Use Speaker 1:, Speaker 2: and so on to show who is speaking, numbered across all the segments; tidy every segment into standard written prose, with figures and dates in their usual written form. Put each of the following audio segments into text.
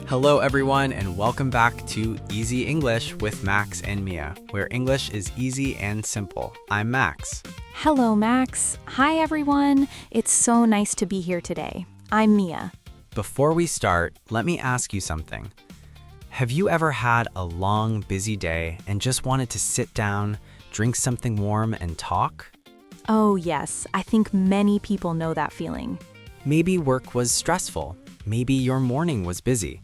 Speaker 1: Hello, everyone, and welcome back to Easy English with Max and Mia, where English is easy and simple. I'm Max.
Speaker 2: Hello, Max. Hi, everyone. It's so nice to be here today. I'm Mia.
Speaker 1: Before we start, let me ask you something. Have you ever had a long, busy day and just wanted to sit down, drink something warm, and talk?
Speaker 2: Oh, yes. I think many people know that feeling.
Speaker 1: Maybe work was stressful. Maybe your morning was busy.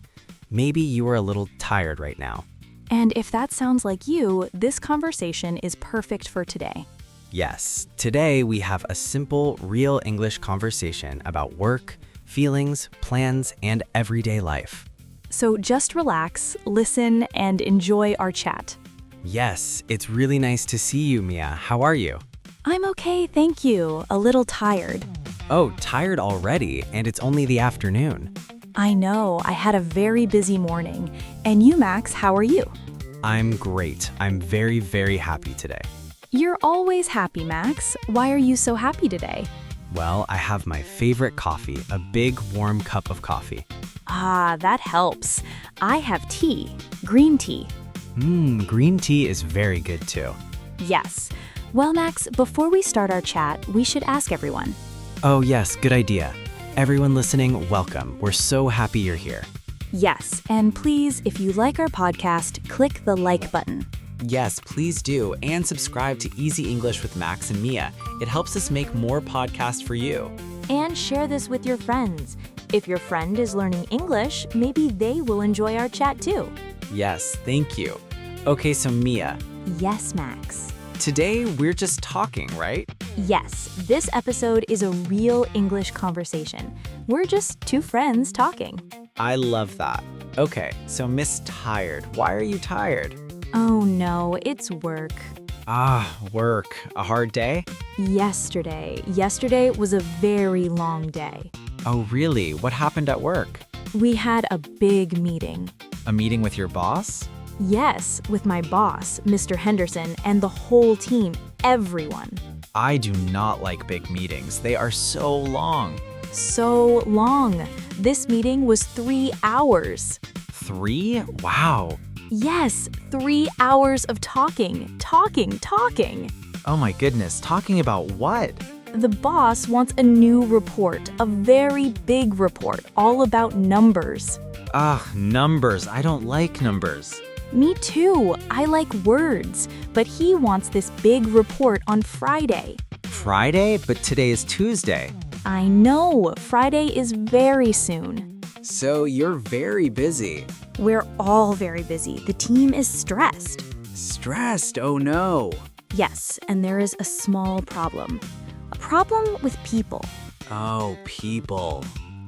Speaker 1: Maybe you are a little tired right now.
Speaker 2: And if that sounds like you, this conversation is perfect for today.
Speaker 1: Yes, today we have a simple, real English conversation about work, feelings, plans, and everyday life.
Speaker 2: So just relax, listen, and enjoy our chat.
Speaker 1: Yes, it's really nice to see you, Mia. How are you?
Speaker 2: I'm okay, thank you. A little tired.
Speaker 1: Oh, tired already, and it's only the afternoon.
Speaker 2: I know, I had a very busy morning. And you, Max, how are you?
Speaker 1: I'm great. I'm very, very happy today.
Speaker 2: You're always happy, Max. Why are you so happy today?
Speaker 1: Well, I have my favorite coffee, a big warm cup of coffee.
Speaker 2: Ah, that helps. I have tea, green tea.
Speaker 1: Green tea is very good too.
Speaker 2: Yes. Well, Max, before we start our chat, we should ask everyone.
Speaker 1: Oh yes, good idea. Everyone listening, welcome. We're so happy you're here.
Speaker 2: Yes, and please, if you like our podcast, click the like button.
Speaker 1: Yes, please do, and subscribe to Easy English with Max and Mia. It helps us make more podcasts for you.
Speaker 2: And share this with your friends. If your friend is learning English, maybe they will enjoy our chat too.
Speaker 1: Yes, thank you. Okay, so Mia,
Speaker 2: Yes, Max.
Speaker 1: today we're just talking, right?
Speaker 2: Yes, this episode is a real English conversation. We're just two friends talking.
Speaker 1: I love that. Okay, so Miss Tired, why are you tired?
Speaker 2: Oh no, it's work.
Speaker 1: Work. A hard day?
Speaker 2: Yesterday was a very long day.
Speaker 1: Oh, really? What happened at work?
Speaker 2: We had a big meeting.
Speaker 1: A meeting with your boss?
Speaker 2: Yes, with my boss, Mr. Henderson, and the whole team, everyone.
Speaker 1: I do not like big meetings. They are so long.
Speaker 2: So long. This meeting was 3 hours.
Speaker 1: 3? Wow.
Speaker 2: Yes, 3 hours of talking.
Speaker 1: Oh my goodness, talking about what?
Speaker 2: The boss wants a new report, a very big report, all about numbers.
Speaker 1: Numbers. I don't like numbers.
Speaker 2: Me too. I like words, but he wants this big report on Friday.
Speaker 1: Friday? But today is Tuesday.
Speaker 2: I know, Friday is very soon.
Speaker 1: So you're very busy.
Speaker 2: We're all very busy. The team is stressed.
Speaker 1: Stressed? Oh no.
Speaker 2: Yes, and there is a small problem. A problem with people.
Speaker 1: Oh, people.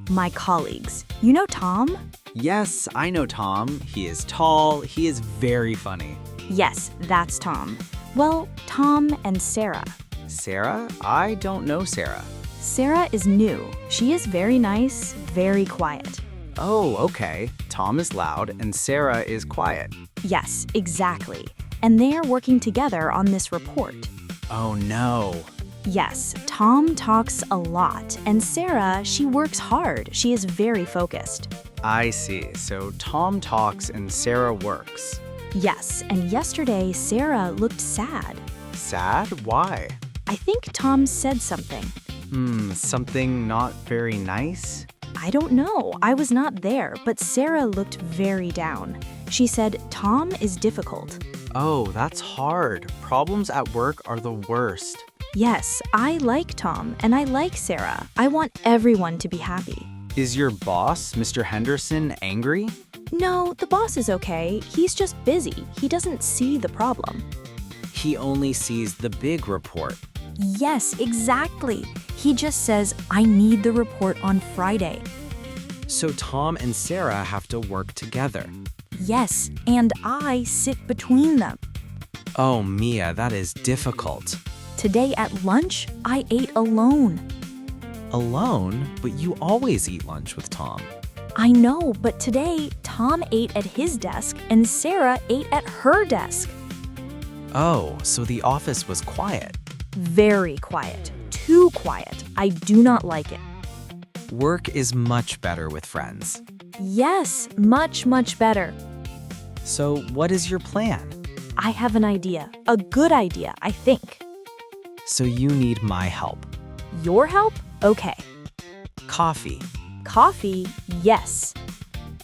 Speaker 2: My colleagues. You know Tom?
Speaker 1: Yes, I know Tom. He is tall. He is very funny.
Speaker 2: Yes, that's Tom. Well, Tom and Sarah.
Speaker 1: Sarah? I don't know Sarah.
Speaker 2: Sarah is new. She is very nice, very quiet.
Speaker 1: Oh, okay. Tom is loud and Sarah is quiet.
Speaker 2: Yes, exactly. And they are working together on this report.
Speaker 1: Oh no.
Speaker 2: Yes, Tom talks a lot, and Sarah, she works hard. She is very focused.
Speaker 1: I see. So Tom talks and Sarah works.
Speaker 2: Yes, and yesterday, Sarah looked sad.
Speaker 1: Sad? Why?
Speaker 2: I think Tom said something.
Speaker 1: Something not very nice?
Speaker 2: I don't know. I was not there, but Sarah looked very down. She said, Tom is difficult.
Speaker 1: Oh, that's hard. Problems at work are the worst.
Speaker 2: Yes, I like Tom, and I like Sarah. I want everyone to be happy.
Speaker 1: Is your boss, Mr. Henderson, angry?
Speaker 2: No, the boss is okay. He's just busy. He doesn't see the problem.
Speaker 1: He only sees the big report.
Speaker 2: Yes, exactly. He just says, I need the report on Friday.
Speaker 1: So Tom and Sarah have to work together.
Speaker 2: Yes, and I sit between them.
Speaker 1: Oh, Mia, that is difficult.
Speaker 2: Today at lunch, I ate alone.
Speaker 1: Alone? But you always eat lunch with Tom.
Speaker 2: I know, but today, Tom ate at his desk and Sarah ate at her desk.
Speaker 1: Oh, so the office was quiet.
Speaker 2: Very quiet. Too quiet. I do not like it.
Speaker 1: Work is much better with friends.
Speaker 2: Yes, much, much better.
Speaker 1: So, what is your plan?
Speaker 2: I have an idea. A good idea, I think.
Speaker 1: So, you need my help.
Speaker 2: Your help? Okay.
Speaker 1: Coffee.
Speaker 2: Coffee? Yes.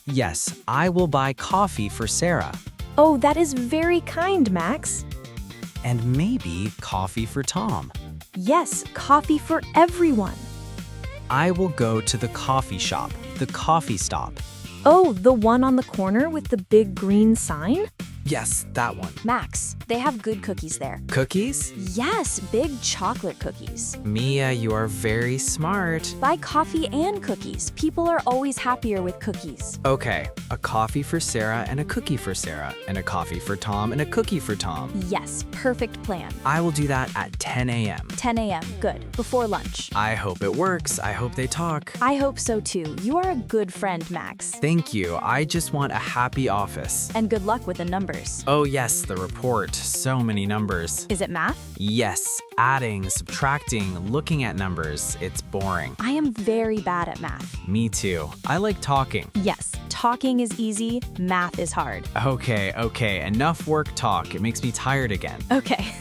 Speaker 1: Yes, I will buy coffee for Sarah.
Speaker 2: Oh, that is very kind, Max.
Speaker 1: And maybe coffee for Tom.
Speaker 2: Yes, coffee for everyone.
Speaker 1: I will go to the coffee shop, the coffee stop.
Speaker 2: Oh, the one on the corner with the big green sign?
Speaker 1: Yes, that one.
Speaker 3: Max, they have good cookies there.
Speaker 1: Cookies?
Speaker 3: Yes, big chocolate cookies.
Speaker 1: Mia, you are very smart.
Speaker 3: Buy coffee and cookies. People are always happier with cookies.
Speaker 1: Okay, a coffee for Sarah and a cookie for Sarah, and a coffee for Tom and a cookie for Tom.
Speaker 3: Yes, perfect plan.
Speaker 1: I will do that at 10 a.m.
Speaker 3: 10 a.m., good, before lunch.
Speaker 1: I hope it works. I hope they talk.
Speaker 3: I hope so too. You are a good friend, Max.
Speaker 1: Thank you. I just want a happy office.
Speaker 3: And good luck with the numbers.
Speaker 1: Oh yes, the report. So many numbers.
Speaker 3: Is it math?
Speaker 1: Yes, adding, subtracting, looking at numbers. It's boring.
Speaker 3: I am very bad at math.
Speaker 1: Me too. I like talking.
Speaker 3: Yes, talking is easy, math is hard.
Speaker 1: Okay, enough work talk. It makes me tired again.
Speaker 3: Okay.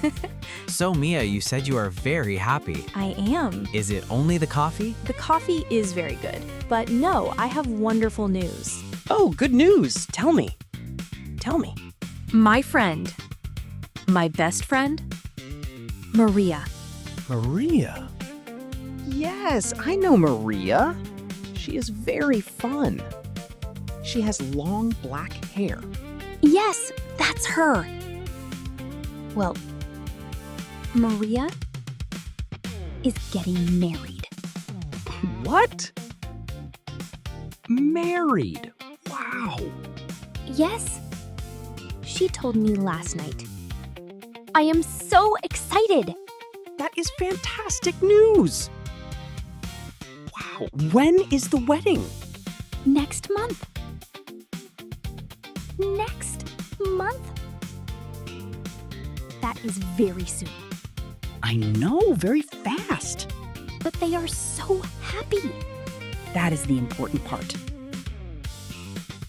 Speaker 1: So Mia, you said you are very happy.
Speaker 3: I am.
Speaker 1: Is it only the coffee?
Speaker 3: The coffee is very good. But no, I have wonderful news.
Speaker 4: Oh, good news. Tell me. Tell me.
Speaker 5: My friend. My best friend. Maria.
Speaker 4: Maria. Yes, I know Maria. She is very fun. She has long black hair.
Speaker 5: Yes, that's her. Well, Maria is getting married.
Speaker 4: What? Married. Wow.
Speaker 5: Yes, she told me last night. I am so excited.
Speaker 4: That is fantastic news. Wow. When is the wedding?
Speaker 5: Next month. Next month? That is very soon.
Speaker 4: I know, very fast.
Speaker 5: But they are so happy.
Speaker 4: That is the important part.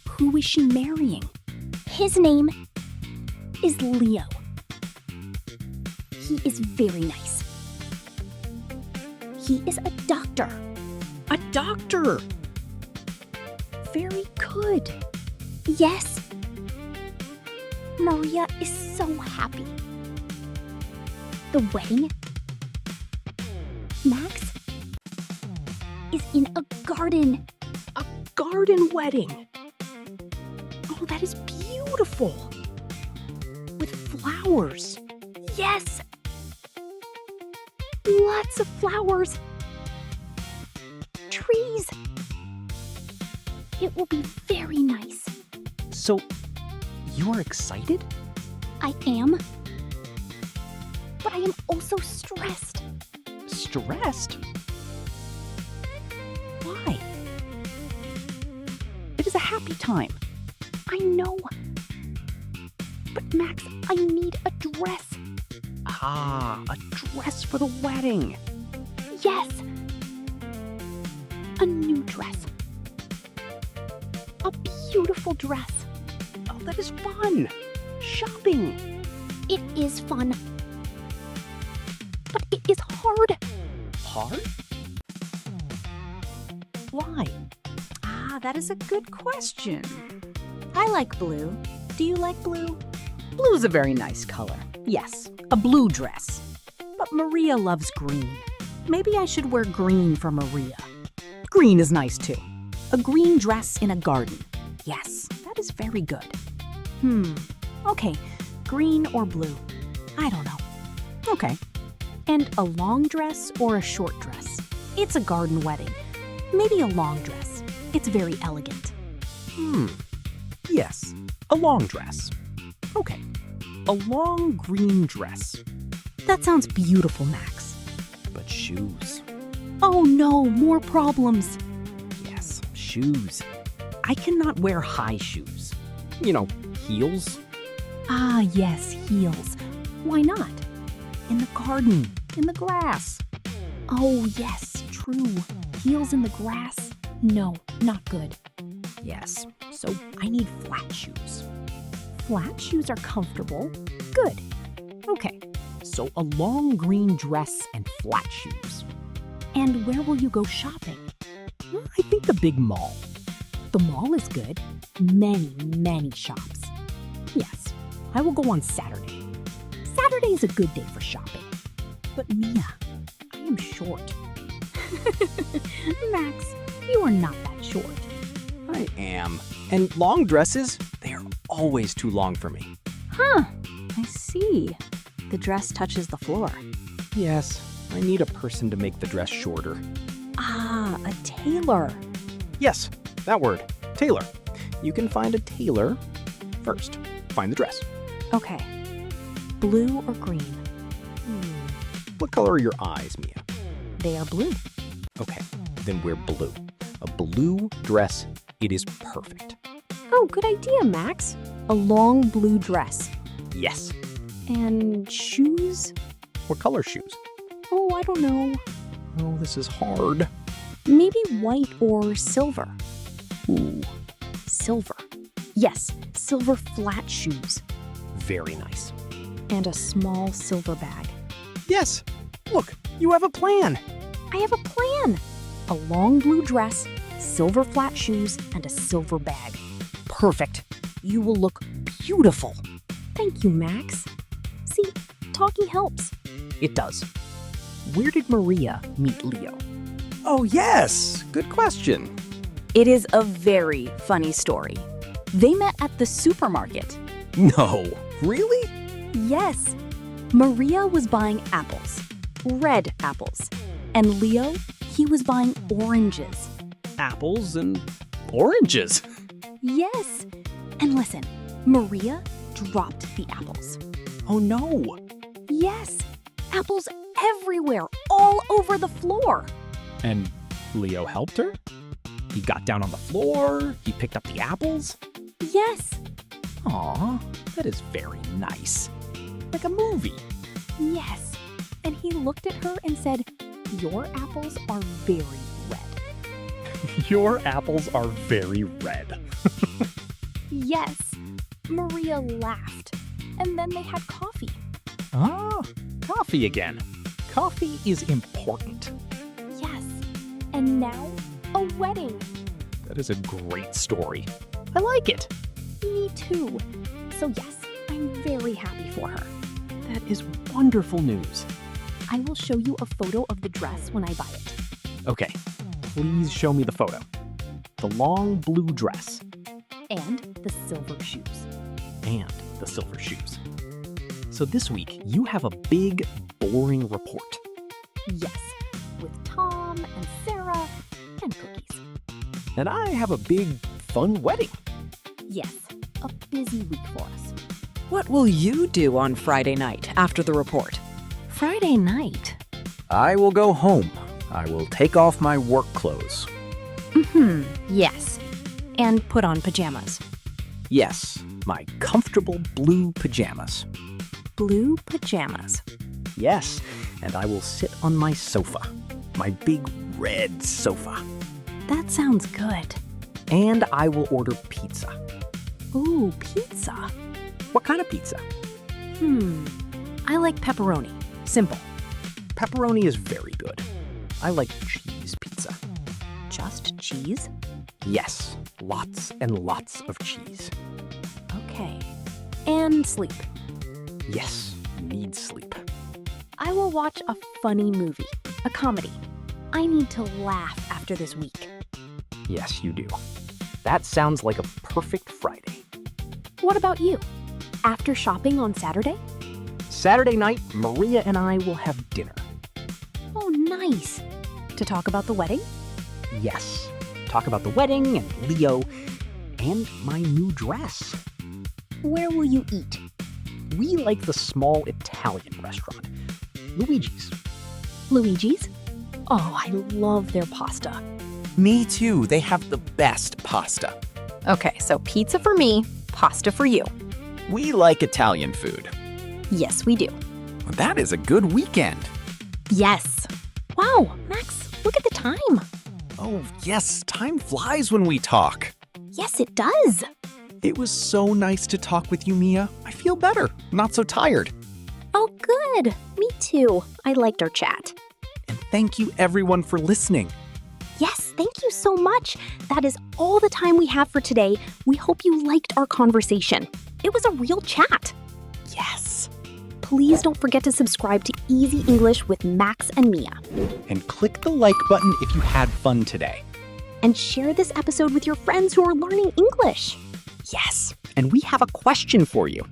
Speaker 5: Who is she marrying? His name is Leo. He is very nice. He is a doctor.
Speaker 4: A doctor.
Speaker 5: Very good. Yes. Maria is so happy. The wedding, Max, is in a garden.
Speaker 4: A garden wedding. Oh, that is beautiful. With flowers.
Speaker 5: Yes. Lots of flowers. Trees. It will be very nice.
Speaker 4: So, you are excited?
Speaker 5: I am. But I am also stressed.
Speaker 4: Stressed? Why? It is a happy time.
Speaker 5: I know. But Max, I need a dress.
Speaker 4: Ah, a dress for the wedding.
Speaker 5: Yes. A new dress. A beautiful dress.
Speaker 4: Oh, that is fun. Shopping.
Speaker 5: It is fun. But it is hard.
Speaker 4: Hard? Why?
Speaker 6: That is a good question. I like blue. Do you like blue?
Speaker 7: Blue's a very nice color. Yes, a blue dress. But Maria loves green. Maybe I should wear green for Maria. Green is nice too. A green dress in a garden. Yes, that is very good. Okay, green or blue? I don't know. Okay. And a long dress or a short dress? It's a garden wedding. Maybe a long dress. It's very elegant.
Speaker 4: Yes, a long dress. Okay, a long green dress.
Speaker 7: That sounds beautiful, Max.
Speaker 4: But shoes.
Speaker 7: Oh no, more problems.
Speaker 4: Yes, shoes. I cannot wear high shoes. You know, heels.
Speaker 7: Ah, yes, heels. Why not? In the garden, in the grass. Oh, yes, true. Heels in the grass? No, not good. Yes, so I need flat shoes. Flat shoes are comfortable. Good. Okay, so a long green dress and flat shoes. And where will you go shopping? I think the big mall. The mall is good. Many shops. Yes, I will go on Saturday. Saturday is a good day for shopping. But Mia, I am short. Max, you are not that short.
Speaker 4: I am. And long dresses, they are always too long for me.
Speaker 2: Huh, I see. The dress touches the floor.
Speaker 4: Yes, I need a person to make the dress shorter.
Speaker 2: Ah, a tailor.
Speaker 4: Yes, that word, tailor. You can find a tailor first. Find the dress.
Speaker 2: Okay. Blue or green?
Speaker 4: What color are your eyes, Mia?
Speaker 2: They are blue.
Speaker 4: Okay, then we're blue. A blue dress, it is perfect.
Speaker 2: Oh, good idea, Max. A long blue dress.
Speaker 4: Yes.
Speaker 2: And shoes?
Speaker 4: What color shoes?
Speaker 2: Oh, I don't know.
Speaker 4: Oh, this is hard.
Speaker 2: Maybe white or silver.
Speaker 4: Ooh,
Speaker 2: Silver. Yes, silver flat shoes.
Speaker 4: very nice.
Speaker 2: And a small silver bag.
Speaker 4: Yes, look, you have a plan.
Speaker 2: I have a plan. A long blue dress, silver flat shoes, and a silver bag.
Speaker 7: Perfect. You will look beautiful.
Speaker 2: Thank you, Max. See, talking helps.
Speaker 7: It does. Where did Maria meet Leo?
Speaker 4: Oh, yes, good question.
Speaker 6: It is a very funny story. They met at the supermarket.
Speaker 4: No, really?
Speaker 6: Yes. Maria was buying apples, red apples. And Leo, he was buying oranges.
Speaker 4: Apples and oranges.
Speaker 6: Yes. And listen, Maria dropped the apples.
Speaker 4: Oh, no.
Speaker 6: Yes. Apples everywhere, all over the floor.
Speaker 4: And Leo helped her? He got down on the floor, he picked up the apples.
Speaker 6: Yes.
Speaker 4: Aw, that is very nice. Like a movie.
Speaker 6: Yes. And he looked at her and said, "Your apples are very red."
Speaker 4: Your apples are very red.
Speaker 6: Yes. Maria laughed. And then they had coffee.
Speaker 4: Ah, coffee again. Coffee is important.
Speaker 6: Yes. And now, a wedding.
Speaker 4: That is a great story. I like it.
Speaker 6: Me too. So yes, I'm very happy for her.
Speaker 4: That is wonderful news.
Speaker 6: I will show you a photo of the dress when I buy it.
Speaker 4: Okay, please show me the photo. The long blue dress
Speaker 6: And the silver shoes.
Speaker 4: and the silver shoes. So this week, you have a big, boring report.
Speaker 6: Yes. With Tom and Sarah and cookies.
Speaker 4: And I have a big, fun wedding.
Speaker 6: Yes. A busy week for us.
Speaker 8: What will you do on Friday night after the report?
Speaker 2: Friday night.
Speaker 1: I will go home. I will take off my work clothes.
Speaker 2: Yes. And put on pajamas.
Speaker 1: Yes, my comfortable blue pajamas.
Speaker 2: Blue pajamas.
Speaker 1: Yes, and I will sit on my sofa. My big red sofa.
Speaker 2: That sounds good.
Speaker 1: And I will order pizza.
Speaker 2: Ooh, pizza.
Speaker 1: What kind of pizza?
Speaker 2: I like pepperoni. Simple.
Speaker 1: Pepperoni is very good. I like cheese pizza.
Speaker 2: Just cheese?
Speaker 1: Yes, lots and lots of cheese.
Speaker 2: Okay. And sleep.
Speaker 1: Yes, need sleep.
Speaker 2: I will watch a funny movie. A comedy. I need to laugh after this week.
Speaker 1: Yes, you do. That sounds like a perfect Friday.
Speaker 2: What about you? After shopping on Saturday?
Speaker 1: Saturday night, Maria and I will have dinner.
Speaker 2: Oh, nice. To talk about the wedding?
Speaker 1: Yes, talk about the wedding and Leo and my new dress.
Speaker 2: Where will you eat?
Speaker 1: We like the small Italian restaurant, Luigi's.
Speaker 2: Luigi's? Oh, I love their pasta.
Speaker 9: Me too. They have the best pasta.
Speaker 2: Okay, so pizza for me, pasta for you.
Speaker 9: We like Italian food.
Speaker 2: Yes, we do.
Speaker 9: That is a good weekend.
Speaker 2: Yes. Wow, Max, look at the time.
Speaker 9: Oh, yes, time flies when we talk.
Speaker 6: Yes, it does.
Speaker 9: It was so nice to talk with you, Mia. I feel better, not so tired.
Speaker 6: Oh, good. Me too. I liked our chat.
Speaker 9: And thank you everyone for listening.
Speaker 6: Yes, thank you so much. That is all the time we have for today. We hope you liked our conversation. It was a real chat.
Speaker 9: Yes.
Speaker 6: Please don't forget to subscribe to Easy English with Max and Mia.
Speaker 9: And click the like button if you had fun today.
Speaker 6: And share this episode with your friends who are learning English.
Speaker 4: Yes, and we have a question for you.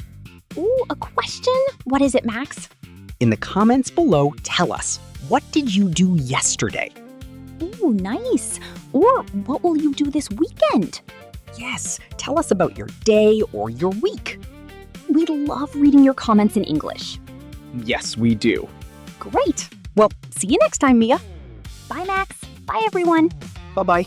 Speaker 6: Ooh, a question? What is it, Max?
Speaker 4: In the comments below, tell us, what did you do yesterday?
Speaker 6: Ooh, nice. Or what will you do this weekend?
Speaker 4: Yes, tell us about your day or your week.
Speaker 6: We love reading your comments in English.
Speaker 4: Yes, we do.
Speaker 6: Great.
Speaker 4: Well, see you next time, Mia.
Speaker 6: Bye, Max. Bye, everyone.
Speaker 4: Bye-bye.